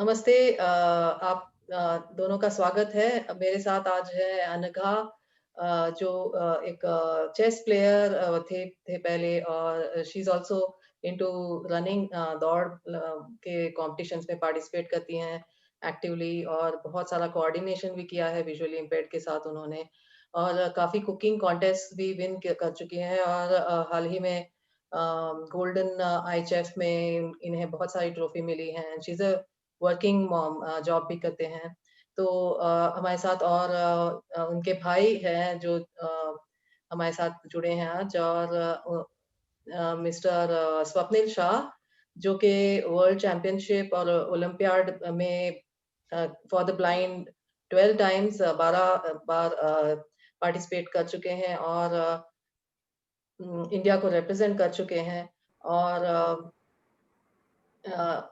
नमस्ते। आप दोनों का स्वागत है। मेरे साथ आज है अनघा, जो एक चेस प्लेयर थे पहले, और she is also into running, दौड़ के कॉम्पिटिशन्स में पार्टिसिपेट करती हैं एक्टिवली, और बहुत सारा कोऑर्डिनेशन भी किया है विजुअली इम्पेयर्ड के साथ उन्होंने, और काफ़ी कुकिंग कॉन्टेस्ट भी विन कर चुकी हैं, और हाल ही में गोल्डन आई शेफ में इन्हें बहुत सारी ट्रॉफी मिली हैं। She is a working mom, job भी करते हैं। तो हमारे साथ और उनके भाई हैं जो हमारे साथ जुड़े हैं आज, और मिस्टर स्वप्निल शाह, जो कि वर्ल्ड चैंपियनशिप और ओलंपियाड में for the blind 12 times 12 bar participate कर चुके हैं, और इंडिया को रिप्रेजेंट कर चुके हैं, और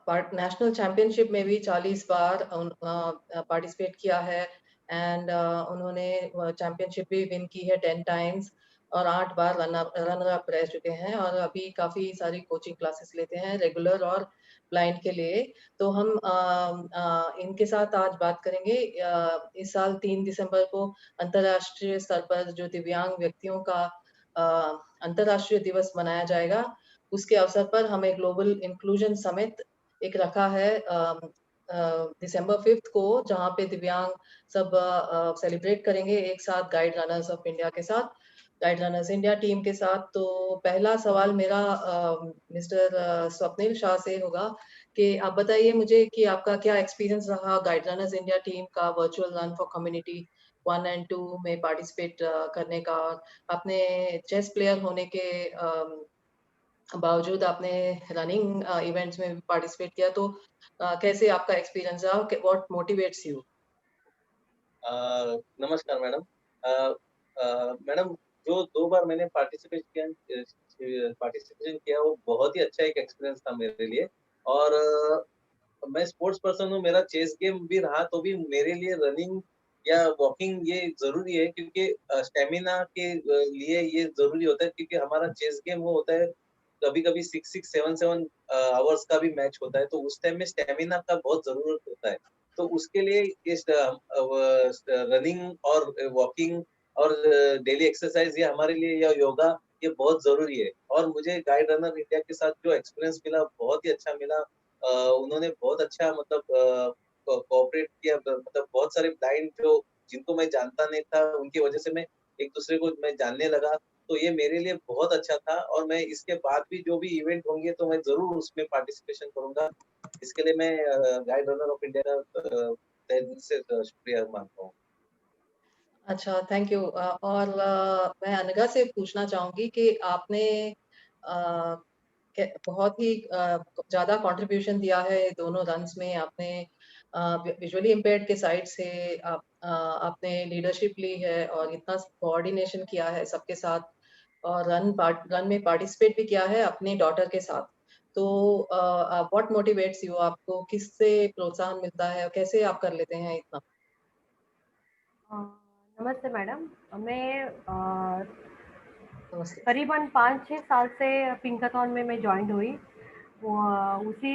पार्ट नेशनल चैंपियनशिप में भी 40 बार पार्टिसिपेट किया है, एंड उन्होंने चैंपियनशिप भी विन की है 10 टाइम्स, और 8 बार रनर अप रह चुके हैं, और अभी काफ़ी सारी कोचिंग क्लासेस लेते हैं रेगुलर और ब्लाइंड के लिए। तो हम इनके साथ आज बात करेंगे। इस साल 3 दिसंबर को अंतर्राष्ट्रीय स्तर पर जो दिव्यांग व्यक्तियों का अ, अंतर्राष्ट्रीय दिवस मनाया जाएगा, उसके अवसर पर हमें ग्लोबल इंक्लूजन समिट एक रखा है दिसंबर 5 को, जहाँ पे दिव्यांग सब सेलिब्रेट करेंगे एक साथ गाइड रनर्स ऑफ इंडिया के साथ, गाइड रनर्स इंडिया टीम के साथ। तो पहला सवाल मेरा मिस्टर स्वप्निल शाह से होगा कि आप बताइए मुझे कि आपका क्या एक्सपीरियंस रहा गाइड रनर्स इंडिया टीम का virtual run for community 1 and 2 में पार्टिसिपेट करने का, और अपने चेस प्लेयर होने के बावजूद आपने रनिंग इवेंट्स में भी पार्टिसिपेट किया, तो कैसे आपका एक्सपीरियंस रहा? What motivates you? नमस्कार मैडम। अ मैडम, जो 2 बार मैंने पार्टिसिपेशन किया वो बहुत ही अच्छा एक एक्सपीरियंस था मेरे लिए। और मैं स्पोर्ट्स पर्सन हूँ, मेरा चेस गेम भी रहा तो भी मेरे लिए रनिंग या वॉकिंग ये ज़रूरी है, क्योंकि स्टैमिना के लिए ये ज़रूरी होता है, क्योंकि हमारा चेस गेम वो होता है, कभी-कभी 6-6 7-7 आवर्स का भी मैच होता है, तो उस टाइम में स्टैमिना का बहुत ज़रूरत होता है। तो उसके लिए इस रनिंग और वॉकिंग और डेली एक्सरसाइज़ ये हमारे लिए, या योगा, ये बहुत ज़रूरी है। और मुझे गाइड रनर इंडिया के साथ जो एक्सपीरियंस मिला, बहुत ही अच्छा मिला। उन्होंने बहुत अच्छा मतलब कोऑपरेट किया, मतलब बहुत सारे ब्लाइंड जो जिनको मैं जानता नहीं था, उनकी वजह से मैं एक-दूसरे को मैं जानने लगा। तो ये मेरे लिए बहुत अच्छा था, और मैं इसके बाद भी जो भी इवेंट होंगे तो मैं ज़रूर उसमें पार्टिसिपेशन करूँगा। इसके लिए मैं गाइड रनर ऑफ इंडिया का तहे दिल से शुक्रिया मानता हूँ। अच्छा, थैंक यू। और मैं अनघा से पूछना चाहूँगी कि आपने बहुत ही ज़्यादा कंट्रीब्यूशन दिया है दोनों रन्स में। आपने विजुअली इम्पेयर्ड के साइड से आपने लीडरशिप ली है, और इतना कोऑर्डिनेशन किया है सबके साथ, और रन में पार्टिसिपेट भी किया है अपनी डॉटर के साथ। तो व्हाट मोटिवेट्स यू? आपको किससे प्रोत्साहन मिलता है, और कैसे आप कर लेते हैं इतना? अ, नमस्ते मैडम। मैं नमस्ते। करीबन 5-6 साल से पिंकाथॉन में मैं जॉइन हुई। वो उसी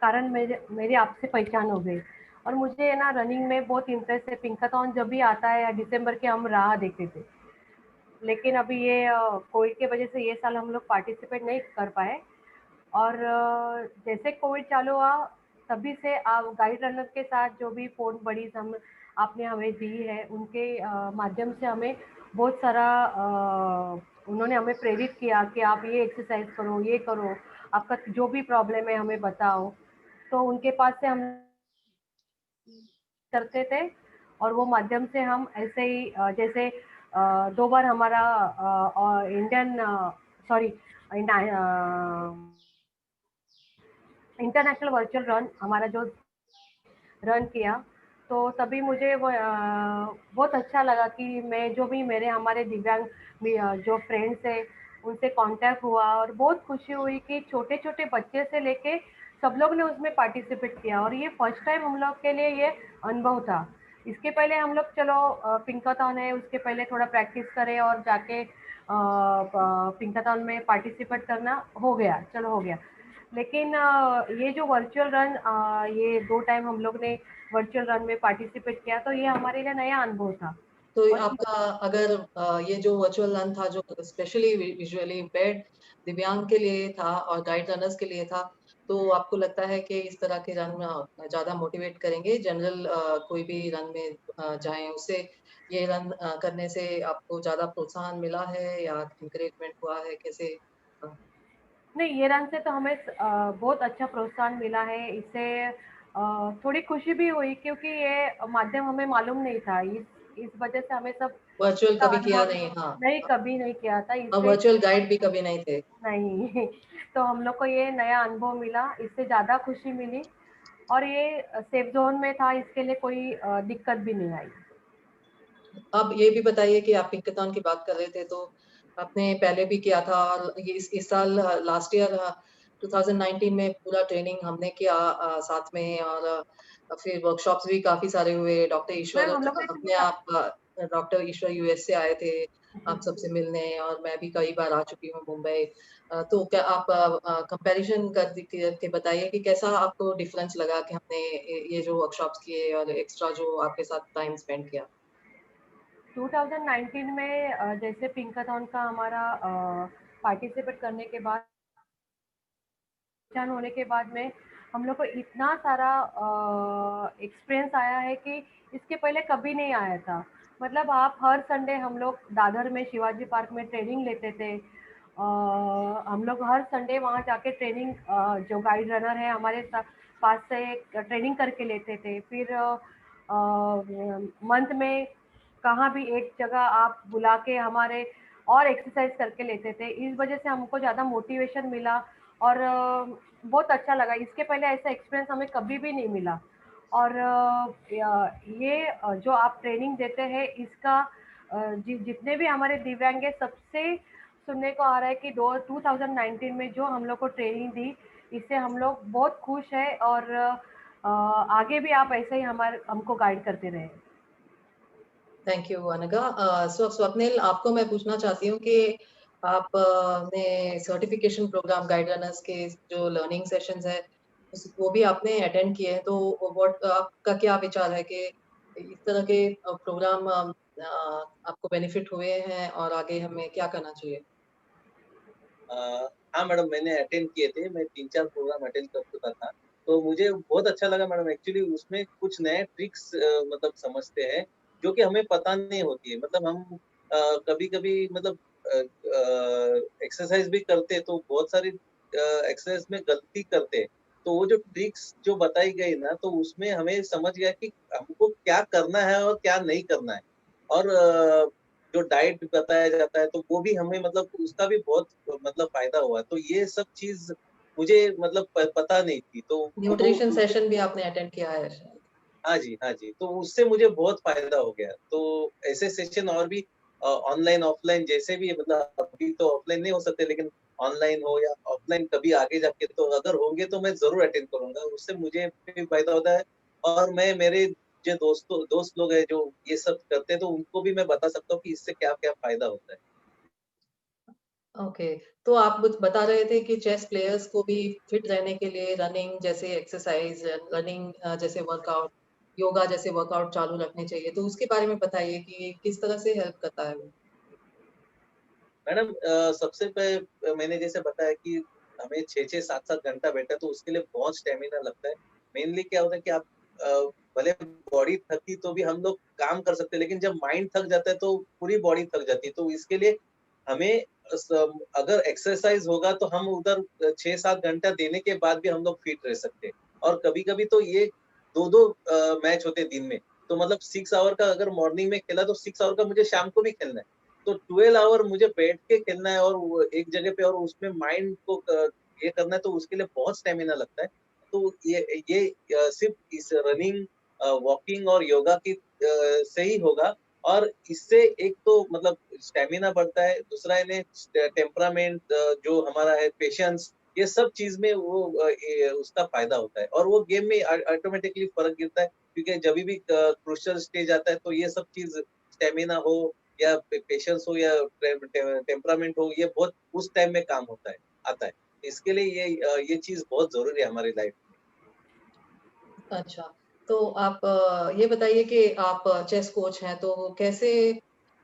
कारण मेरी आपसे पहचान हो गई, और मुझे है ना रनिंग में बहुत इंटरेस्ट है। पिंकाथॉन जब भी आता है या दिसंबर के हम राह देखते थे, लेकिन अभी ये कोविड की वजह से ये साल हम लोग पार्टिसिपेट नहीं कर पाए। और जैसे कोविड चालू हुआ, तभी से आप गाइड रनर के साथ जो भी फ़ोन बडीज़ हम आपने हमें दी है, उनके माध्यम से हमें बहुत सारा उन्होंने हमें प्रेरित किया कि आप ये एक्सरसाइज़ करो, ये करो, आपका जो भी प्रॉब्लम है हमें बताओ। तो उनके पास से हम करते थे, और वो माध्यम से हम ऐसे ही जैसे 2 बार हमारा Indian sorry international virtual run हमारा जो रन किया, तो तभी मुझे वो बहुत अच्छा लगा कि मैं जो भी मेरे हमारे दिव्यांग जो फ्रेंड्स हैं, उनसे कॉन्टैक्ट हुआ, और बहुत खुशी हुई कि छोटे-छोटे बच्चे से लेके सब लोग ने उसमें पार्टिसिपेट किया, और ये फर्स्ट टाइम हम लोग के लिए ये अनुभव था। इसके पहले हम लोग चलो पिंकाथॉन है, उसके पहले थोड़ा प्रैक्टिस करें और जाके प पिंकाथॉन में पार्टिसिपेट करना हो गया, चलो हो गया। लेकिन ये जो वर्चुअल रन, ये 2 टाइम हम लोग ने वर्चुअल रन में पार्टिसिपेट किया, तो ये हमारे लिए नया अनुभव था। तो और आपका अगर ये जो वर्चुअल रन था जो स्पेशली विजुअली इम्पेयर्ड दिव्यांग के लिए था और गाइड रनर्स के लिए था, तो आपको लगता है कि इस तरह के रन ज़्यादा मोटिवेट करेंगे जनरल कोई भी रन में जाएँ उससे ये रन करने से आपको ज़्यादा प्रोत्साहन मिला है या एनकरेजमेंट हुआ है कैसे? अ, नहीं, ये रन से तो हमें बहुत अच्छा प्रोत्साहन मिला है। इससे थोड़ी खुशी भी हुई, क्योंकि ये माध्यम हमें मालूम नहीं था। इस वजह से हमें सब वर्चुअल इसका कभी किया अनुभव नहीं, हाँ। नहीं, कभी नहीं किया था। इससे वर्चुअल गाइड भी कभी नहीं थे। नहीं तो हम लोग को ये नया अनुभव मिला, इससे ज़्यादा खुशी मिली, और ये सेफ ज़ोन में था, इसके लिए कोई दिक्कत भी नहीं आई। आप ये भी बताइए कि आप पिंकाथॉन की बात कर रहे थे, तो आपने पहले भी किया था और ये इस साल लास्ट ईयर 2019 में पूरा ट्रेनिंग हमने किया साथ में और फिर वर्कशॉप्स भी काफ़ी सारे हुए। डॉक्टर ईश्वर मैम हम लोग अपने ने आप डॉक्टर ईश्वर यूएस से आए थे जी, आप जी। सबसे मिलने और मैं भी कई बार आ चुकी हूँ मुंबई। तो क्या आप कंपैरिज़न के बताइए कि कैसा आपको डिफरेंस लगा कि हमने ये जो वर्कशॉप्स किए और एक्स्ट्रा जो आपके साथ टाइम स्पेंड किया? 2019 में जैसे पिंकाथॉन का हमारा पार्टिसिपेट करने के बाद, पहचान होने के बाद में हम लोग को इतना सारा एक्सपीरियंस आया है कि इसके पहले कभी नहीं आया था। मतलब आप हर संडे हम लोग दादर में शिवाजी पार्क में ट्रेनिंग लेते थे। हम लोग हर संडे वहाँ जाके ट्रेनिंग, जो गाइड रनर है हमारे पास से ट्रेनिंग करके लेते थे। फिर मंथ में कहाँ भी एक जगह आप बुला के हमारे और एक्सरसाइज करके लेते थे। इस वजह से हमको ज़्यादा मोटिवेशन मिला, और बहुत अच्छा लगा। इसके पहले ऐसा एक्सपीरियंस हमें कभी भी नहीं मिला। और ये जो आप ट्रेनिंग देते हैं, इसका जितने भी हमारे दिव्यांग हैं, सबसे सुनने को आ रहा है कि 2019 में जो हम लोग को ट्रेनिंग दी, इससे हम लोग बहुत खुश हैं, और आगे भी आप ऐसे ही हमारे हमको गाइड करते रहें। Thank you Anagha. स्वप्निल आपको मैं पूछना चाहती हूँ कि आप ने सर्टिफिकेशन प्रोग्राम गाइड रनर्स के जो लर्निंग सेशंस है वो भी आपने अटेंड किए हैं, तो व्हाट आपका क्या विचार है कि इस तरह के प्रोग्राम आपको बेनिफिट हुए हैं और आगे हमें क्या करना चाहिए? अ, हाँ मैडम, मैंने अटेंड किए थे, मैं 3-4 प्रोग्राम अटेंड कर चुका था। तो मुझे बहुत अच्छा लगा मैडम, एक्चुअली उसमें कुछ नए ट्रिक्स मतलब समझते हैं, जो कि हमें पता नहीं होती है। मतलब हम कभी-कभी मतलब एक्सरसाइज़ भी करते हैं, तो बहुत सारी एक्सरसाइज़ में गलती करते हैं। तो वो जो ट्रिक्स जो बताई गई ना, तो उसमें हमें समझ गया कि हमको क्या करना है और क्या नहीं करना है। और जो डाइट बताया जाता है, तो वो भी हमें मतलब उसका भी बहुत मतलब फ़ायदा हुआ। तो ये सब चीज़ मुझे मतलब पता नहीं थी। तो वो न्यूट्रिशन उससे सेशन भी आपने अटेंड किया है शायद। हाँ जी, हाँ जी। तो उससे मुझे बहुत फ़ायदा हो गया। तो ऐसे सेशन और भी ऑनलाइन, ऑफ़लाइन जैसे भी मतलब अभी तो ऑफ़लाइन नहीं हो सकते, लेकिन ऑनलाइन हो या ऑफ़लाइन कभी आगे जाके तो अगर होंगे तो मैं ज़रूर अटेंड करूँगा। उससे मुझे भी फ़ायदा होता है और मैं मेरे जो दोस्त लोग हैं जो ये सब करते हैं, तो उनको भी मैं बता सकता हूँ कि इससे क्या-क्या फ़ायदा होता है। ओके, तो आप कुछ बता रहे थे कि चेस प्लेयर्स को भी फिट रहने के लिए रनिंग जैसे एक्सरसाइज, रनिंग जैसे वर्कआउट, योगा जैसे वर्कआउट चालू रखने चाहिए। तो उसके बारे में बताइए कि किस तरह से हेल्प करता है वो? मैडम सबसे मैंने जैसे बताया कि हमें 6-6 7-7 घंटा बैठा तो उसके लिए बहुत स्टैमिना लगता है। मेनली क्या होता है कि आप अ, भले बॉडी थकी तो भी हम लोग काम कर सकते हैं, लेकिन जब माइंड थक जाता है तो पूरी बॉडी थक जाती है। तो इसके लिए हमें अगर एक्सरसाइज होगा तो हम उधर 6-7 घंटा देने के बाद भी हम लोग फिट रह सकते हैं। और कभी-कभी तो ये 2-2 मैच होते हैं दिन में। तो मतलब 6 आवर का अगर मॉर्निंग में खेला तो 6 आवर का मुझे शाम को भी खेलना है। तो 12 आवर मुझे बैठ के खेलना है और वो एक जगह पे और उसमें माइंड को ये करना है तो उसके लिए बहुत स्टैमिना लगता है। तो ये सिर्फ़ इस रनिंग वॉकिंग और योगा की से ही होगा और इससे एक तो मतलब स्टैमिना बढ़ता है, दूसरा इन्हें टेम्परामेंट जो हमारा है पेशेंस ये सब चीज़ में वो उसका फ़ायदा होता है और वो गेम में ऑटोमैटिकली फ़र्क गिरता है क्योंकि जभी भी क्रूशियल स्टेज आता है तो ये सब चीज़ स्टैमिना हो या पेशेंस हो या टेम्परामेंट हो ये बहुत उस टाइम में काम होता है आता है। इसके लिए ये चीज़ बहुत ज़रूरी है हमारी लाइफ में। अच्छा, तो आप ये बताइए कि आप चेस कोच हैं, तो कैसे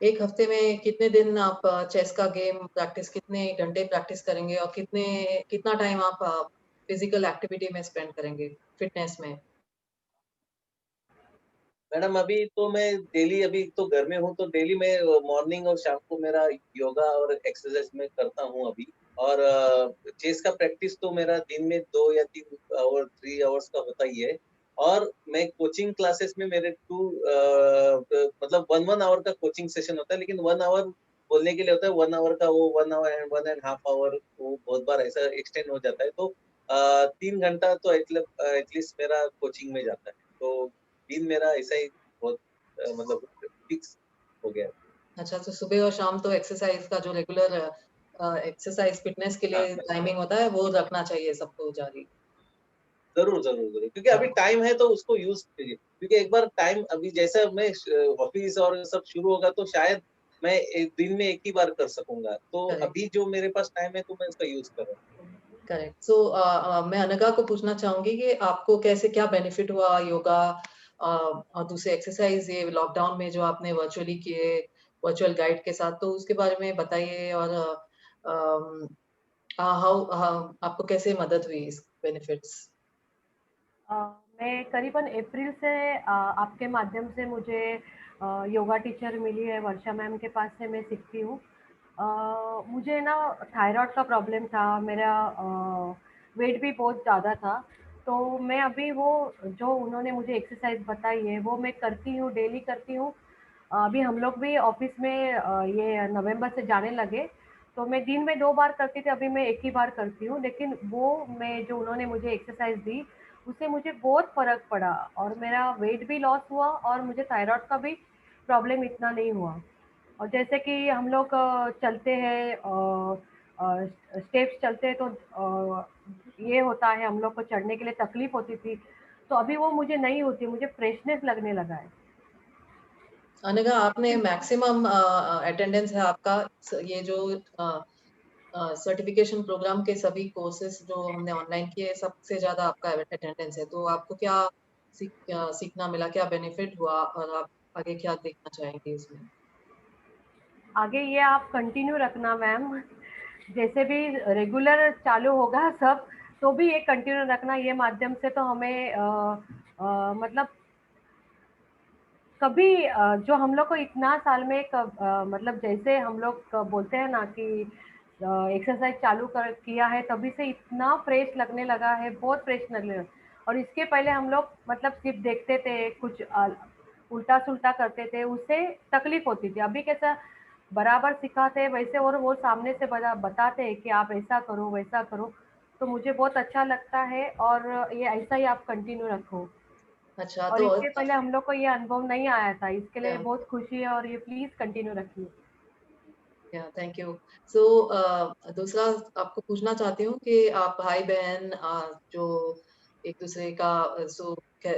1 हफ्ते में कितने दिन आप चेस का गेम प्रैक्टिस कितने घंटे प्रैक्टिस करेंगे और कितना टाइम आप फिज़िकल एक्टिविटी में स्पेंड करेंगे, फिटनेस में? मैडम अभी तो मैं डेली अभी तो घर में हूँ, तो डेली मैं मॉर्निंग और शाम को मेरा योगा और एक्सरसाइज मैं करता हूँ अभी। और चेस का प्रैक्टिस तो मेरा दिन में 2 या 3 आवर 3 आवर्स का होता ही है। और मैं कोचिंग क्लासेस में मेरे 2 मतलब 1 आवर का कोचिंग सेशन होता है, लेकिन 1 आवर बोलने के लिए होता है, 1 आवर का वो 1 our and 1 and half hour वो बहुत बार ऐसा एक्सटेंड हो जाता है। तो 3 घंटा तो एटलीस्ट मेरा कोचिंग में जाता है। तो दिन मेरा ऐसा ही बहुत मतलब फिक्स हो गया है। अच्छा, तो सुबह और शाम तो एक्सरसाइज़ का जो रेगुलर एक्सरसाइज़ फिटनेस के हाँ, लिए टाइमिंग होता है, वो रखना चाहिए सबको जारी। ज़रूर, ज़रूर, ज़रूर, क्योंकि अभी हाँ, टाइम है तो उसको यूज़ कीजिए। क्योंकि एक बार टाइम अभी जैसा मैं ऑफ़िस और सब शुरू होगा तो शायद मैं एक दिन में एक ही बार कर सकूँगा। तो करेक्ट। अभी जो मेरे पास टाइम है तो मैं उसका यूज़ कर रहा हूँ। करेक्ट। सो मैं अनघा को पूछना चाहूँगी कि आपको कैसे क्या बेनिफिट हुआ योगा और दूसरे एक्सरसाइज़ ये लॉकडाउन में जो आपने वर्चुअली किए, वर्चुअल गाइड के साथ, तो उसके बारे में बताइए और अम, आपको कैसे मदद हुई इस बेनिफिट्स? अ, मैं करीबन अप्रैल से आपके माध्यम से मुझे योगा टीचर मिली है, वर्षा मैम के पास से मैं सीखती हूँ। मुझे ना थायरॉइड का प्रॉब्लम था, मेरा वेट भी बहुत ज़्यादा था, तो मैं अभी वो जो उन्होंने मुझे एक्सरसाइज़ बताई है, वो मैं करती हूँ, डेली करती हूँ। अभी हम लोग भी ऑफ़िस में ये नवंबर से जाने लगे, तो मैं दिन में 2 बार करती थी, अभी मैं 1 ही बार करती हूँ। लेकिन वो मैं जो उन्होंने मुझे एक्सरसाइज़ दी, उससे मुझे बहुत फ़र्क पड़ा और मेरा वेट भी लॉस हुआ और मुझे थायरॉइड का भी प्रॉब्लम इतना नहीं हुआ। और जैसे कि हम लोग चलते हैं स्टेप्स चलते हैं तो ये होता है हम लोग को चढ़ने के लिए तकलीफ़ होती थी, तो अभी वो मुझे नहीं होती, मुझे फ्रेशनेस लगने लगा है। अनघा, आपने मैक्सिमम अटेंडेंस है आपका ये जो सर्टिफिकेशन प्रोग्राम के सभी कोर्सेज जो हमने ऑनलाइन किए, सबसे ज़्यादा आपका अटेंडेंस है। तो आपको क्या सीखना मिला, क्या बेनिफिट हुआ और आप आगे क्या देखना चाहेंगे इसमें? आगे ये आप कंटिन्यू रखना मैम, जैसे भी रेगुलर चालू होगा सब, तो भी ये कंटिन्यू रखना, ये माध्यम से तो हमें मतलब कभी जो हम लोग को इतना साल में मतलब जैसे हम लोग बोलते हैं ना कि एक्सरसाइज चालू कर किया है तभी से इतना फ्रेश लगने लगा है, बहुत फ्रेश लगने लगा। और इसके पहले हम लोग मतलब सिर्फ देखते थे, कुछ उल्टा सुल्टा करते थे, उससे तकलीफ होती थी। अभी कैसा बराबर सिखाते हैं वैसे, और वो सामने से बताते हैं कि आप ऐसा करो वैसा करो, तो मुझे बहुत अच्छा लगता है और ये ऐसा ही आप कंटिन्यू रखो। अच्छा, और तो इसके पहले हम लोग को ये अनुभव नहीं आया था, इसके लिए या बहुत खुशी है और ये प्लीज़ कंटिन्यू रखिए। Thank you. सो दूसरा आपको पूछना चाहती हूँ कि आप भाई-बहन जो एक-दूसरे का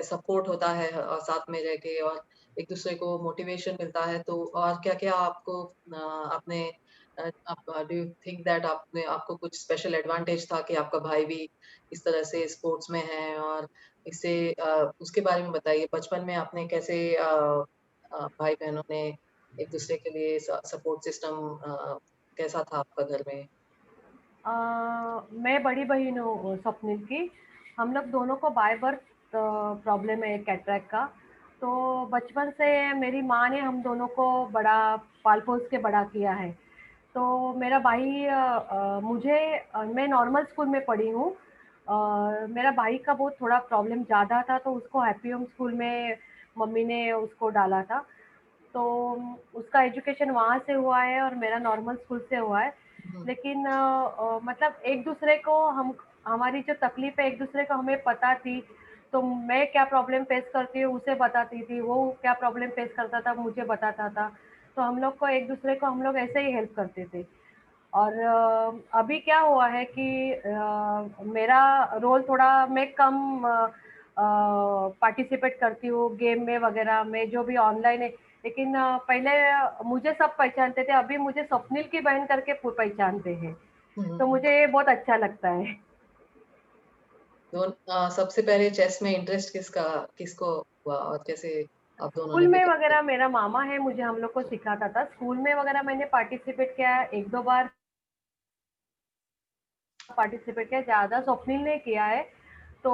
सपोर्ट होता है साथ में रह के और एक-दूसरे को मोटिवेशन मिलता है, तो और क्या-क्या आपको आपने आप डू यू थिंक दैट आपने आपको कुछ स्पेशल एडवांटेज था कि आपका भाई भी इस तरह से स्पोर्ट्स में है और इससे उसके बारे में बताइए। बचपन में आपने कैसे भाई-बहनों ने एक-दूसरे के लिए सपोर्ट सिस्टम कैसा था आपका घर में? अ, मैं बड़ी बहन हूँ स्वप्निल की। हम लोग दोनों को बाय बर्थ प्रॉब्लम है कैटरैक्ट का। तो बचपन से मेरी माँ ने हम दोनों को बड़ा पाल-पोस के बड़ा किया है। तो मेरा भाई मैं नॉर्मल स्कूल में पढ़ी हूँ। मेरा भाई का बहुत थोड़ा प्रॉब्लम ज़्यादा था, तो उसको हैप्पी होम स्कूल में मम्मी ने उसको डाला था। तो उसका एजुकेशन वहाँ से हुआ है और मेरा नॉर्मल स्कूल से हुआ है। हुँ, लेकिन मतलब एक-दूसरे को हम हमारी जो तकलीफ़ है एक-दूसरे को हमें पता थी, तो मैं क्या प्रॉब्लम फ़ेस करती हूँ उसे बताती थी, वो क्या प्रॉब्लम फ़ेस करता था मुझे बताता था। तो हम लोग को एक-दूसरे को हम लोग ऐसे ही हेल्प करते थे। और अभी क्या हुआ है कि मेरा रोल थोड़ा मैं कम पार्टिसिपेट करती हूँ गेम में वगैरह में जो भी ऑनलाइन है। लेकिन पहले मुझे सब पहचानते थे, अभी मुझे स्वप्निल की बहन करके पहचानते हैं। तो मुझे ये बहुत अच्छा लगता है। सबसे पहले चेस में इंटरेस्ट किसको हुआ और कैसे आप दोनों स्कूल ने में पिकअप वगैरह मेरा मामा है, मुझे हम लोग को सिखाता था। स्कूल में वगैरह मैंने पार्टिसिपेट किया है, 1-2 बार पार्टिसिपेट किया, ज़्यादा स्वप्निल ने किया है। तो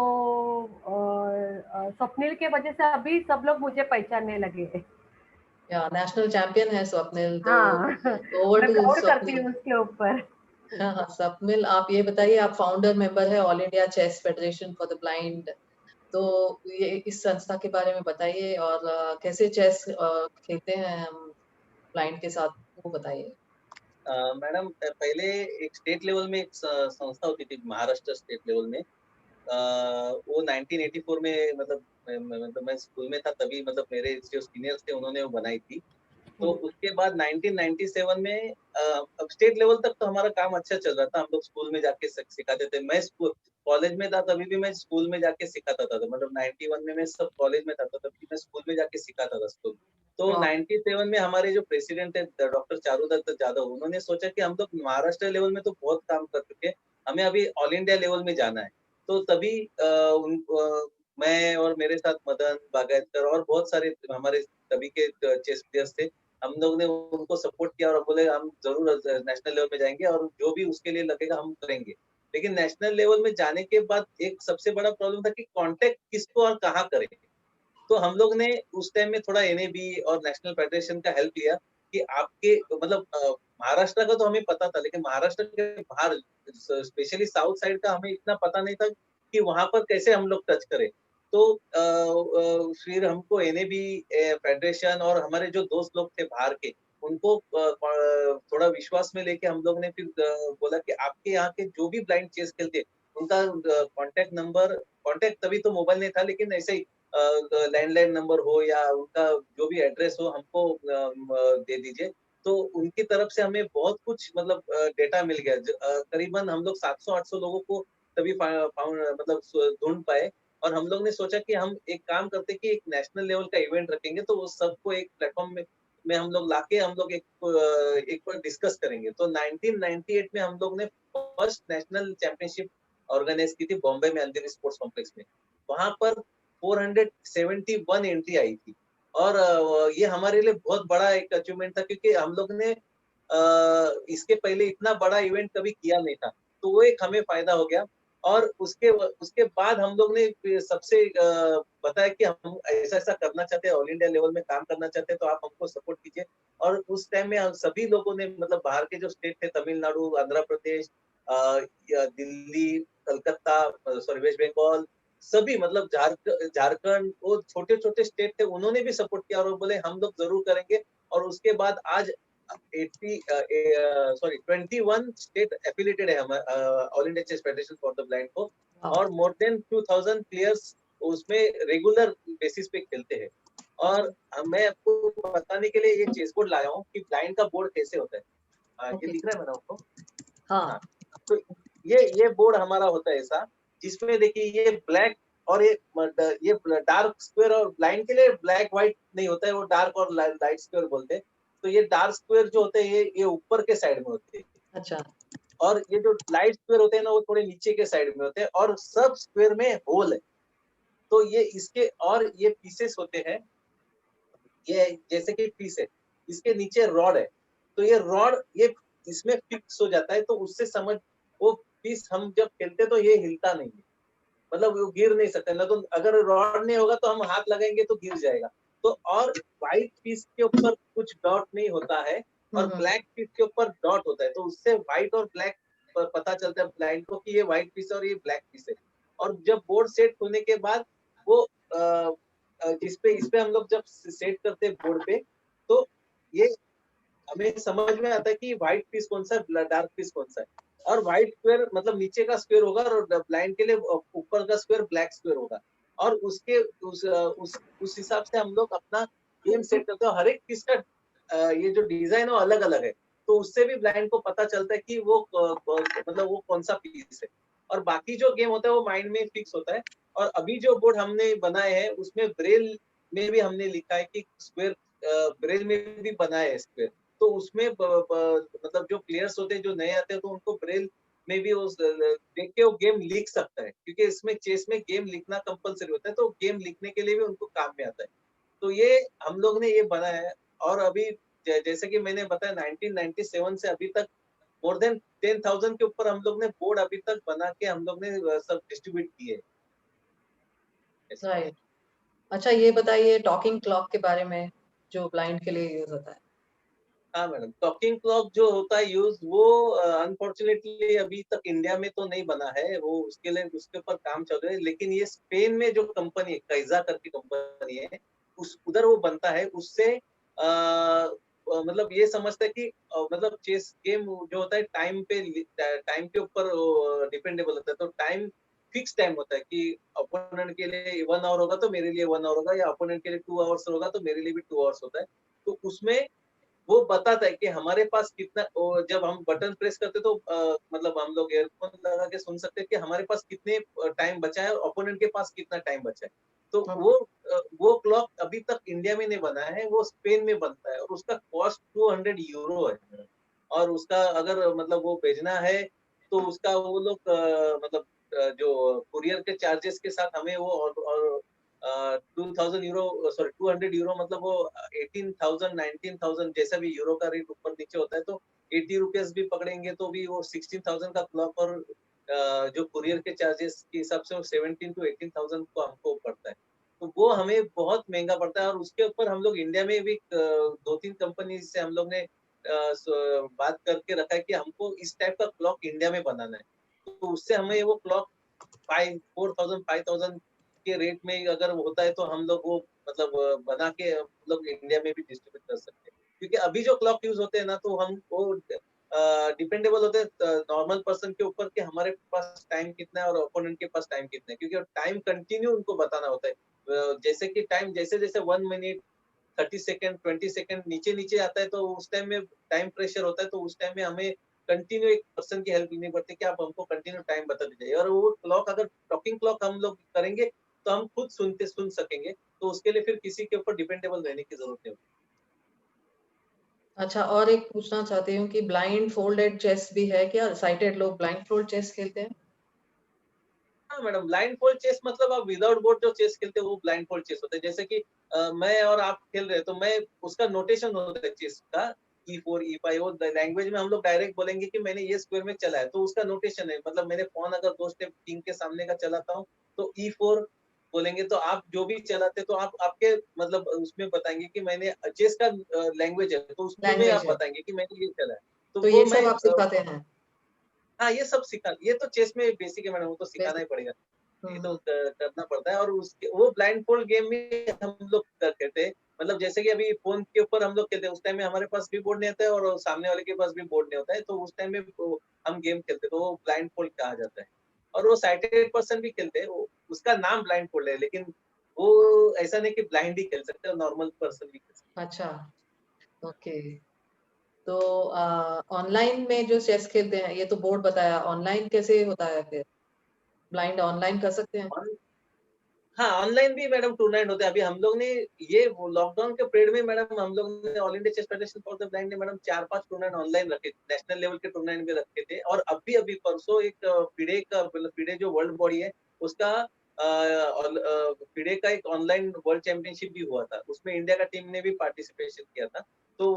स्वप्निल के वजह से अभी सब लोग मुझे पहचानने लगे हैं। किया? या नेशनल चैंपियन है स्वप्निल, तो हाँ, ओवर मैं टू प्राउड करती स्वप्निल। हूँ उसके ऊपर। हाँ, हाँ, स्वप्निल, आप ये बताइए, आप फाउंडर मेंबर है All India Chess Federation for the Blind, तो ये इस संस्था के बारे में बताइए और कैसे चेस खेलते हैं हम ब्लाइंड के साथ, वो बताइए। मैडम पहले एक स्टेट लेवल में एक संस्था होती थी, महाराष्ट्र स्टेट लेवल में। वो 1984 में, मतलब मैं स्कूल में था तभी, मतलब मेरे जो सीनियर्स थे उन्होंने वो बनाई थी। तो उसके बाद 1997 में अब स्टेट लेवल तक तो हमारा काम अच्छा चल रहा था, हम लोग स्कूल में जाके सिखाते थे। मैं स्कूल कॉलेज में था तभी भी मैं स्कूल में जाके सिखाता था, तो मतलब 91 में मैं सब कॉलेज में था, तो तभी मैं स्कूल में जाके सिखाता था स्कूल। तो हाँ, 97 में हमारे जो प्रेसिडेंट है डॉक्टर चारुदत्त जादव, उन्होंने सोचा कि हम लोग महाराष्ट्र लेवल में तो बहुत काम कर चुके हैं, हमें अभी ऑल इंडिया लेवल में जाना है। तो तभी मैं और मेरे साथ मदन बागायतकर और बहुत सारे हमारे तभी के चेस प्लेयर्स थे, हम लोग ने उनको सपोर्ट किया और बोले हम जरूर नेशनल लेवल में जाएंगे और जो भी उसके लिए लगेगा हम करेंगे। लेकिन नेशनल लेवल में जाने के बाद एक सबसे बड़ा प्रॉब्लम था कि कांटेक्ट किसको और कहाँ करें। तो हम लोग ने उस टाइम में थोड़ा एनएबी और नेशनल फेडरेशन का हेल्प लिया कि आपके मतलब महाराष्ट्र का तो हमें पता था, लेकिन महाराष्ट्र के बाहर स्पेशली साउथ साइड का हमें इतना पता नहीं था कि वहां पर कैसे हम लोग टच करें। तो फिर हमको एनएबी फेडरेशन और हमारे जो दोस्त लोग थे बाहर के, उनको थोड़ा विश्वास में लेके हम लोग ने फिर बोला कि आपके यहाँ के जो भी ब्लाइंड चेस खेलते उनका कांटेक्ट नंबर, कांटेक्ट तभी तो मोबाइल नहीं था, लेकिन ऐसे ही लैंडलाइन नंबर हो या उनका जो भी एड्रेस हो हमको दे दीजिए। तो उनकी तरफ से हमें बहुत कुछ मतलब डेटा मिल गया। करीबन हम लोग 700-800 लोगों को तभी मतलब ढूंढ पाए। और हम लोग ने सोचा कि हम एक काम करते कि एक नेशनल लेवल का इवेंट रखेंगे, तो वो सबको एक प्लेटफॉर्म में हम लोग लाके हम लोग एक बार डिस्कस करेंगे। तो 1998 में हम लोग ने फर्स्ट नेशनल चैंपियनशिप ऑर्गेनाइज की थी बॉम्बे में अंधेरी स्पोर्ट्स कॉम्प्लेक्स में। वहां पर 471 एंट्री आई थी। और ये हमारे लिए बहुत बड़ा एक अचीवमेंट था, क्योंकि हम लोग ने इसके पहले इतना बड़ा इवेंट कभी किया नहीं था, तो वो एक हमें फायदा हो गया। और उसके उसके बाद हम लोग ने सबसे बताया कि हम ऐसा ऐसा करना चाहते हैं, ऑल इंडिया लेवल में काम करना चाहते हैं, तो आप हमको सपोर्ट कीजिए। और उस टाइम में हम सभी लोगों ने, मतलब बाहर के जो स्टेट थे, तमिलनाडु, आंध्र प्रदेश, दिल्ली, कलकत्ता, सॉरी वेस्ट बंगाल, सभी मतलब झारखंड, वो छोटे छोटे स्टेट थे, उन्होंने भी सपोर्ट किया और वो बोले हम लोग जरूर करेंगे। और उसके बाद आज 21 स्टेट एफिलिएटेड है All India Chess Federation for the Blind को। हाँ, और मोर देन 2000 प्लेयर्स उसमें रेगुलर बेसिस पे खेलते हैं। और मैं आपको बताने के लिए ये चेस बोर्ड लाया हूँ कि ब्लाइंड का बोर्ड कैसे होता है। ये ओके, दिख रहा है मैंने आपको। हाँ, हाँ, तो ये बोर्ड हमारा होता है ऐसा, जिसमें देखिए ये ब्लैक और ये डार्क स्क्वायर, और ब्लाइंड के लिए ब्लैक व्हाइट नहीं होता है, वो डार्क और लाइट स्क्वायर बोलते हैं। तो ये डार्क स्क्वायर जो होते हैं ये ऊपर के साइड में होते हैं, अच्छा, और ये जो लाइट स्क्वायर होते हैं ना वो थोड़े नीचे के साइड में होते हैं, और सब स्क्वायर में होल है। तो ये इसके और ये पीसेस होते हैं, ये जैसे कि पीस है, इसके नीचे रॉड है। तो ये रॉड ये इसमें फिक्स हो जाता है, तो उससे समझ, वो पीस हम जब खेलते तो ये हिलता नहीं है, मतलब वो गिर नहीं सकता ना। तो अगर रॉड नहीं होगा तो हम हाथ लगाएंगे तो गिर जाएगा। तो और व्हाइट पीस के ऊपर कुछ डॉट नहीं होता है, और हम्म, ब्लैक पीस के ऊपर डॉट होता है, तो उससे व्हाइट और ब्लैक पता चलता है ब्लाइंड को कि ये व्हाइट पीस है और ये ब्लैक पीस है। और जब बोर्ड सेट होने के बाद वो जिसपे इस पे हम लोग जब सेट करते हैं बोर्ड पे, तो ये हमें समझ में आता है कि व्हाइट पीस कौन सा है, डार्क पीस कौन सा है। और व्हाइट स्क्वायर मतलब नीचे का स्क्वायर होगा, और ब्लाइंड के लिए ऊपर का स्क्वायर ब्लैक स्क्वायर होगा। और उसके उस हिसाब से हम लोग अपना गेम सेट करते हैं। हर एक पीस का ये जो डिजाइन है वो अलग अलग है, तो उससे भी ब्लाइंड को पता चलता है कि वो मतलब वो कौन सा पीस है। और बाकी जो गेम होता है वो माइंड में फिक्स होता है। और अभी जो बोर्ड हमने बनाए हैं उसमें ब्रेल में भी हमने लिखा है कि स्क्वायर, ब्रेल में भी बनाया है स्क्वायर, तो उसमें मतलब जो प्लेयर्स होते हैं जो नए आते हैं तो उनको ब्रेल में भी उस देख के वो गेम लिख सकता है, क्योंकि इसमें चेस में गेम लिखना कंपलसरी होता है, तो गेम लिखने के लिए भी उनको काम में आता है। तो ये हम लोग ने ये बनाया है। और अभी जैसे कि मैंने बताया 1997 से अभी तक मोर देन 10,000 के ऊपर हम लोग ने बोर्ड अभी तक बना के हम लोग ने सब डिस्ट्रीब्यूट किए। राइट। अच्छा, ये बताइए टॉकिंग क्लॉक के बारे में, जो ब्लाइंड के लिए यूज होता है। हाँ मैडम, टॉकिंग क्लॉक जो होता है यूज वो अनफॉर्चुनेटली अभी तक इंडिया में तो नहीं बना है, वो उसके लिए उसके ऊपर काम चल रहा है, लेकिन ये स्पेन में जो कंपनी है कैजा करके कंपनी है, उस उधर वो बनता है। उससे मतलब ये समझता है कि मतलब चेस गेम जो होता है टाइम के ऊपर डिपेंडेबल होता है। तो टाइम फिक्स टाइम होता है कि अपोनेंट के लिए 1 आवर होगा तो मेरे लिए 1 आवर होगा, या अपोनेंट के लिए 2 आवर्स होगा तो मेरे लिए भी 2 आवर्स होता है। तो उसमें वो बताता है कि हमारे पास कितना जब हम बटन प्रेस करते तो मतलब हम लोग ईयरफोन लगा के सुन सकते हैं कि हमारे पास कितने टाइम बचा है और ओपोनेंट के पास कितना टाइम बचा है। तो ओके। वो क्लॉक अभी तक इंडिया में नहीं बना है, वो स्पेन में बनता है और उसका कॉस्ट 200 यूरो है। और उसका अगर मतलब वो भेजना है तो उसका वो लोग मतलब जो कुरियर के चार्जेस के साथ हमें वो और 2000 यूरो, सॉरी 200 यूरो, मतलब वो 18,000 19,000 जैसा भी यूरो का रेट ऊपर नीचे होता है, तो 80 रुपीज भी पकड़ेंगे तो भी वो 16,000 का क्लॉक और जो कुरियर के चार्जेस के हिसाब से वो 17 to 18,000 को हमको पड़ता है। तो वो हमें बहुत महंगा पड़ता है। और उसके ऊपर हम लोग इंडिया में भी 2-3 कंपनी से हम लोग ने बात करके रखा है कि हमको इस टाइप का क्लॉक इंडिया में बनाना है। तो उससे हमें वो क्लॉक 4,000 5,000 के रेट में अगर होता है तो हम लोग वो मतलब बना के हम लोग इंडिया में भी डिस्ट्रीब्यूट कर सकते हैं। क्योंकि अभी जो क्लॉक यूज होते हैं ना, तो हम वो डिपेंडेबल होते हैं नॉर्मल पर्सन के ऊपर कि हमारे पास टाइम कितना है और ओपोनेंट के पास टाइम कितना है, क्योंकि टाइम कंटिन्यू उनको बताना होता है। जैसे कि टाइम जैसे जैसे 1 मिनट 30 सेकंड 20 सेकंड नीचे नीचे आता है, तो उस टाइम में टाइम प्रेशर होता है, तो उस टाइम में हमें कंटिन्यू एक पर्सन की हेल्प लेनी पड़ती है कि आप हमको कंटिन्यू टाइम बता दीजिए। और वो क्लॉक अगर टॉकिंग क्लॉक हम लोग करेंगे तो हम खुद सुन सकेंगे, तो उसके लिए फिर किसी के ऊपर डिपेंडेबल रहने की जरूरत नहीं होती। अच्छा, और एक पूछना चाहती हूँ कि ब्लाइंड फोल्डेड चेस भी है क्या? साइटेड लोग ब्लाइंड फोल्ड चेस खेलते हैं? हाँ मैडम, ब्लाइंड फोल्ड चेस मतलब आप विदाउट बोर्ड जो चेस खेलते हैं वो ब्लाइंड फोल्ड चेस होता है। जैसे कि मैं और आप खेल रहे हैं तो मैं उसका नोटेशन होता है चेस का, E4 E5, वो लैंग्वेज में हम लोग डायरेक्ट बोलेंगे कि मैंने ये स्क्वायर में चला है, तो उसका नोटेशन है। मतलब मैंने पॉन अगर 2 स्टेप किंग के सामने का चलाता हूँ तो E4 बोलेंगे, तो आप जो भी चलाते तो आप आपके मतलब उसमें बताएंगे कि मैंने चेस का लैंग्वेज है, तो उसमें लैंग्वेज आप है। बताएंगे कि मैंने ये चला है। तो तो वो ये सब मैं आप सिखाते हैं? हाँ, ये सब ये तो चेस में बेसिक है मैडम, वो तो सिखाना ही बेसिक। पड़ेगा। हुँ, ये तो हुँ। करना पड़ता है। और उसके वो ब्लाइंड फोल्ड गेम में हम लोग करते थे। मतलब जैसे कि अभी फ़ोन के ऊपर हम लोग खेलते हैं, उस टाइम में हमारे पास भी बोर्ड नहीं होता है और सामने वाले के पास भी बोर्ड नहीं होता है, तो उस टाइम में वो हम गेम खेलते हैं, तो वो ब्लाइंड फोल्ड कहा जाता है। और वो साइटेड पर्सन भी खेलते हैं, वो उसका नाम ब्लाइंड फोल्ड है, लेकिन वो ऐसा नहीं कि ब्लाइंड ही खेल सकते हैं, नॉर्मल पर्सन भी खेल सकते अच्छा, ओके। तो ऑनलाइन में जो चेस खेलते हैं, ये तो बोर्ड बताया, ऑनलाइन कैसे होता है फिर? ब्लाइंड ऑनलाइन कर सकते हैं? हैं। हाँ, ऑनलाइन भी मैडम टूर्नामेंट होते हैं। अभी हम लोग ने ये वो लॉकडाउन के पीरियड में मैडम हम लोग ने All India Chess Federation for the Blind ने मैडम 4-5 टूर्नामेंट ऑनलाइन रखे थे। नेशनल लेवल के टूर्नामेंट भी रखे थे। और अभी परसों एक FIDE का मतलब FIDE जो वर्ल्ड बॉडी है उसका FIDE का एक ऑनलाइन वर्ल्ड चैंपियनशिप भी हुआ था। उसमें इंडिया का टीम ने भी पार्टिसिपेशन किया था। तो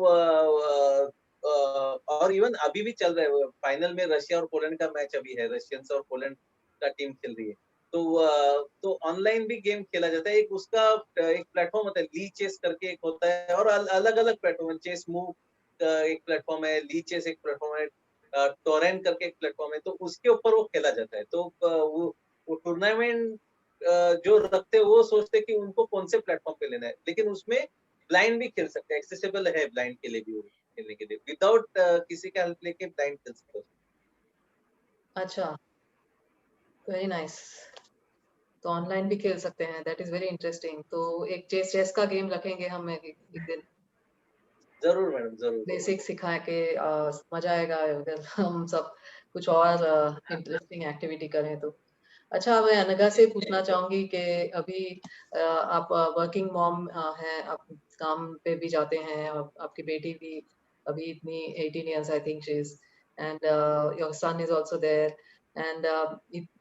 और इवन अभी भी चल रहा है, फाइनल में रशिया और पोलैंड का मैच अभी है। रशियंस और पोलैंड का टीम खेल रही है। तो ऑनलाइन भी गेम खेला जाता है। एक उसका एक प्लेटफॉर्म होता है, ली चेस करके एक होता है, और अलग-अलग प्लेटफॉर्म है। चेस मूव एक प्लेटफॉर्म है, ली चेस एक प्लेटफॉर्म है, टोरेंट करके एक प्लेटफॉर्म है, तो उसके ऊपर वो खेला जाता है। तो वो टूर्नामेंट जो रखते हैं वो सोचते हैं कि उनको कौन से प्लेटफॉर्म पे लेना है, लेकिन उसमें ब्लाइंड भी खेल सकते हैं, एक्सेसिबल है ब्लाइंड के लिए भी वो खेलने के लिए, विदाउट किसी का हेल्प लेके ब्लाइंड खेल सकते हो। अच्छा, वेरी नाइस। तो ऑनलाइन भी खेल सकते हैं, दैट इज़ वेरी इंटरेस्टिंग। तो एक चेस का गेम रखेंगे हम एक दिन, ज़रूर मैडम, ज़रूर। बेसिक सिखा के मज़ा आएगा अगर हम सब कुछ और इंटरेस्टिंग एक्टिविटी करें तो। अच्छा, मैं अनघा जी, से जी। पूछना चाहूँगी कि अभी आप वर्किंग मॉम हैं, आप काम पे भी जाते हैं और आपकी बेटी भी अभी इतनी 18 years I think she is, and your son is also there, and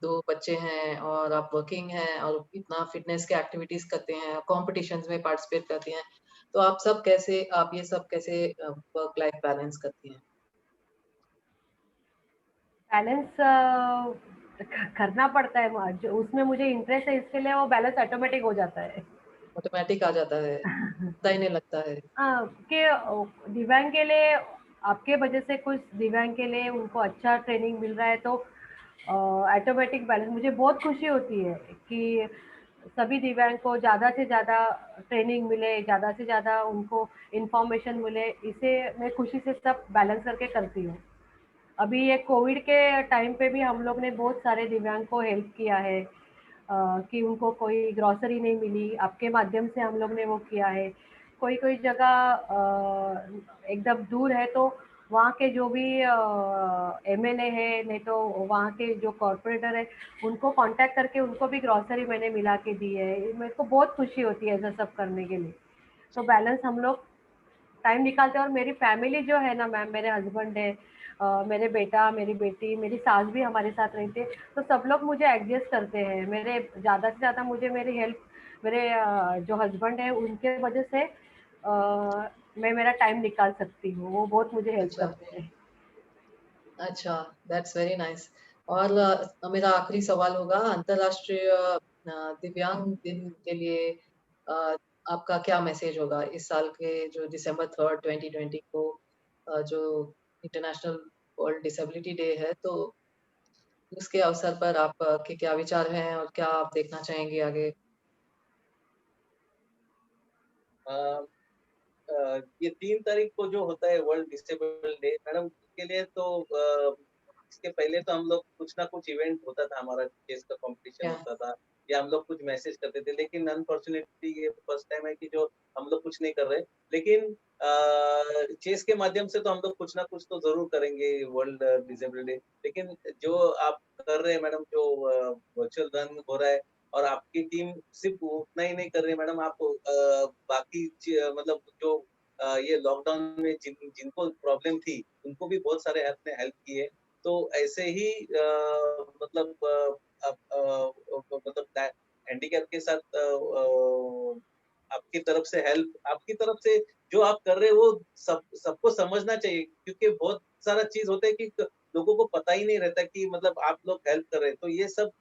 2 बच्चे हैं और आप वर्किंग हैं और इतना फिटनेस के एक्टिविटीज करते हैं, कॉम्पिटिशन्स में पार्टिसिपेट करती हैं, तो आप ये सब कैसे वर्क लाइफ बैलेंस करती हैं? बैलेंस करना पड़ता है, जो उसमें मुझे इंटरेस्ट है इसके लिए वो बैलेंस ऑटोमेटिक हो जाता है। ऑटोमेटिक आ जाता है, पता ही नहीं लगता है। कि दिव्यांग के लिए आपके वजह से कुछ दिव्यांग के लिए उनको अच्छा ट्रेनिंग मिल रहा है तो ऑटोमेटिक बैलेंस मुझे बहुत खुशी होती है कि सभी दिव्यांग को ज़्यादा से ज़्यादा ट्रेनिंग मिले, ज़्यादा से ज़्यादा उनको इन्फॉर्मेशन मिले, इसे मैं खुशी से सब बैलेंस करके करती हूँ। अभी ये कोविड के टाइम पे भी हम लोग ने बहुत सारे दिव्यांग को हेल्प किया है, कि उनको कोई ग्रोसरी नहीं मिली, आपके माध्यम से हम लोग ने वो किया है। कोई-कोई जगह एकदम दूर है तो वहाँ के जो भी एमएलए है, नहीं तो वहाँ के जो कॉर्पोरेटर है, उनको कॉन्टैक्ट करके उनको भी ग्रोसरी मैंने मिला के दी है। मेरे को बहुत खुशी होती है ऐसा सब करने के लिए। तो बैलेंस हम लोग टाइम निकालते हैं और मेरी फैमिली जो है ना मैम, मेरे हस्बैंड है, मेरे बेटा, मेरी बेटी, मेरी सास भी हमारे साथ रहती है, तो सब लोग मुझे एडजस्ट करते हैं। मेरे ज़्यादा से ज़्यादा मुझे मेरी हेल्प मेरे जो हस्बैंड है उनके वजह से मैं मेरा टाइम निकाल सकती हूँ, वो बहुत मुझे हेल्प अच्छा, करते हैं। अच्छा, दैट्स वेरी नाइस। और मेरा आखिरी सवाल होगा, अंतर्राष्ट्रीय दिव्यांग दिन के लिए अ, आपका क्या मैसेज होगा इस साल के जो December 3rd 2020 को जो इंटरनेशनल वर्ल्ड डिसेबिलिटी डे है, तो उसके अवसर पर आप के क्या विचार हैं और क्या आप देखना चाहेंगे आगे? अ, ये 3 तारीख को जो होता है वर्ल्ड डिसेबल डे मैडम, उसके लिए तो इसके पहले तो हम लोग कुछ ना कुछ इवेंट होता था, हमारा चेस का कंपटीशन क्या? होता था या हम लोग कुछ मैसेज करते थे, लेकिन अनफॉर्चुनेटली ये फर्स्ट टाइम है कि जो हम लोग कुछ नहीं कर रहे। लेकिन चेस के माध्यम से तो हम लोग कुछ ना कुछ तो जरूर करेंगे वर्ल्ड डिसेबल डे। लेकिन जो आप कर रहे हैं मैडम, जो वर्चुअल रन हो रहा है और आपकी टीम सिर्फ उतना ही नहीं कर रही है मैडम, आप बाकी मतलब जो ये लॉकडाउन में जिनको प्रॉब्लम थी, उनको भी बहुत सारे आपने हेल्प की है। तो ऐसे ही मतलब आप मतलब हैंडीकैप के साथ आपकी तरफ से हेल्प, आपकी तरफ से जो आप कर रहे हैं वो सबको समझना चाहिए, क्योंकि बहुत सारा चीज़ होता है कि लोगों को पता ही नहीं रहता कि मतलब आप लोग हेल्प कर रहे हैं। तो ये सब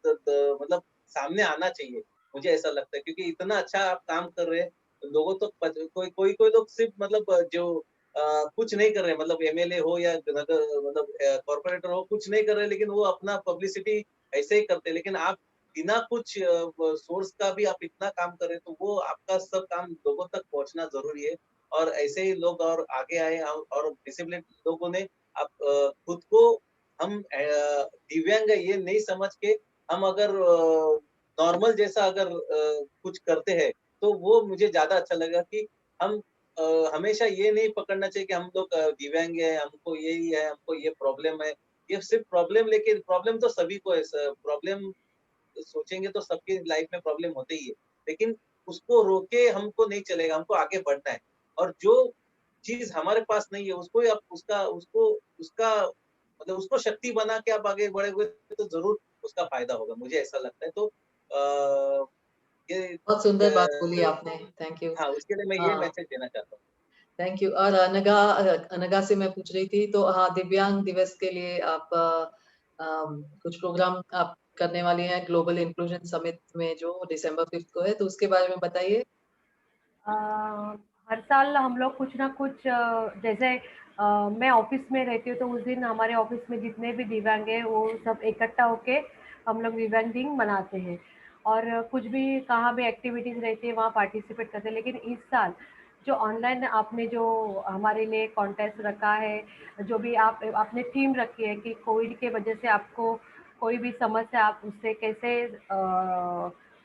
मतलब सामने आना चाहिए, मुझे ऐसा लगता है, क्योंकि इतना अच्छा आप काम कर रहे हैं, लोगों तक कोई लोग सिर्फ मतलब जो कुछ नहीं कर रहे हैं, मतलब एमएलए हो या नगर मतलब कॉर्पोरेटर हो, कुछ नहीं कर रहे, लेकिन वो अपना पब्लिसिटी ऐसे ही करते हैं। लेकिन आप बिना कुछ सोर्स का भी आप इतना काम कर रहे हैं, तो वो आपका सब काम लोगों तक पहुँचना ज़रूरी है। और ऐसे ही लोग और आगे आए और डिसिप्लिन लोगों ने आप खुद को हम दिव्यांग है ये नहीं समझ के, हम अगर नॉर्मल जैसा अगर कुछ करते हैं, तो वो मुझे ज़्यादा अच्छा लगेगा कि हम हमेशा ये नहीं पकड़ना चाहिए कि हम लोग दिव्यांग हैं, हमको यही है, हमको ये प्रॉब्लम है। ये सिर्फ प्रॉब्लम लेके, प्रॉब्लम तो सभी को है, प्रॉब्लम सोचेंगे तो सबकी लाइफ में प्रॉब्लम होते ही है। लेकिन उसको रोके हमको नहीं चलेगा, हमको आगे बढ़ना है। और जो चीज़ हमारे पास नहीं है, उसको ही आप उसका मतलब उसको शक्ति बना के आप आगे बढ़ोगे तो ज़रूर उसका फ़ायदा होगा, मुझे ऐसा लगता है। तो ये बहुत सुंदर बात बोली अ, आपने, थैंक यू। हाँ, उसके लिए मैं ये हाँ। मैसेज देना चाहता हूँ। Thank you. और अनघा से मैं पूछ रही थी, तो हाँ, दिव्यांग दिवस के लिए आप कुछ प्रोग्राम आप करने वाली हैं ग्लोबल इंक्लूजन समिट में जो December 5 को है, तो उसके बारे में बताइए। अ, हर साल हम लोग कुछ ना कुछ जैसे मैं ऑफिस में रहती हूँ तो उस दिन हमारे ऑफिस में जितने भी दिव्यांग हैं वो सब इकट्ठा होके हम लोग दिव्यांग दिन मनाते हैं और कुछ भी कहाँ भी एक्टिविटीज़ रहती है वहाँ पार्टिसिपेट करते हैं। लेकिन इस साल जो ऑनलाइन आपने जो हमारे लिए कॉन्टेस्ट रखा है, जो भी आपने थीम रखी है कि कोविड के वजह से आपको कोई भी समस्या आप उससे कैसे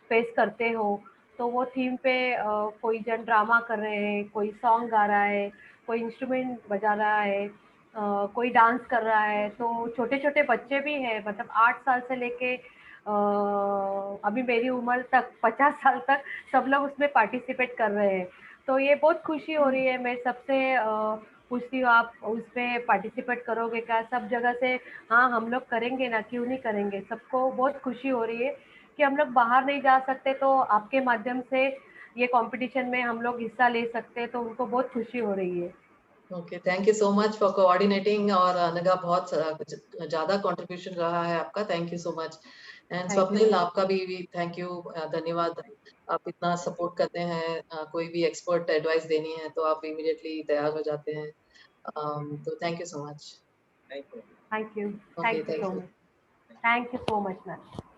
फेस करते हो, तो वो थीम पे कोई जन ड्रामा कर रहे हैं, कोई सॉन्ग गा रहा है, कोई इंस्ट्रूमेंट बजा रहा है, कोई डांस कर रहा है। तो छोटे-छोटे बच्चे भी हैं, मतलब 8 साल से लेके अभी मेरी उम्र तक 50 साल तक सब लोग उसमें पार्टिसिपेट कर रहे हैं। तो ये बहुत खुशी हो रही है। मैं सबसे पूछती हूँ आप उस पे पार्टिसिपेट करोगे क्या, सब जगह से हाँ हम लोग करेंगे ना, क्यों नहीं करेंगे। सबको बहुत खुशी हो रही है कि हम लोग बाहर नहीं जा सकते तो आपके माध्यम से ये कंपटीशन में हम लोग हिस्सा ले सकते हैं, तो उनको बहुत खुशी हो रही है। Okay, thank you so much for coordinating. और अनघा बहुत ज्यादा कंट्रीब्यूशन रहा है आपका, thank you so much. And thank you. Swapnil, आपका भी थैंक यू, धन्यवाद। आप इतना सपोर्ट करते हैं, कोई भी एक्सपर्ट एडवाइस देनी है तो आप इमीडिएटली तैयार हो जाते हैं। तो thank you so much. Thank you. Thank you. Okay, thank you thank so you. Much. Thank you so much ma'am.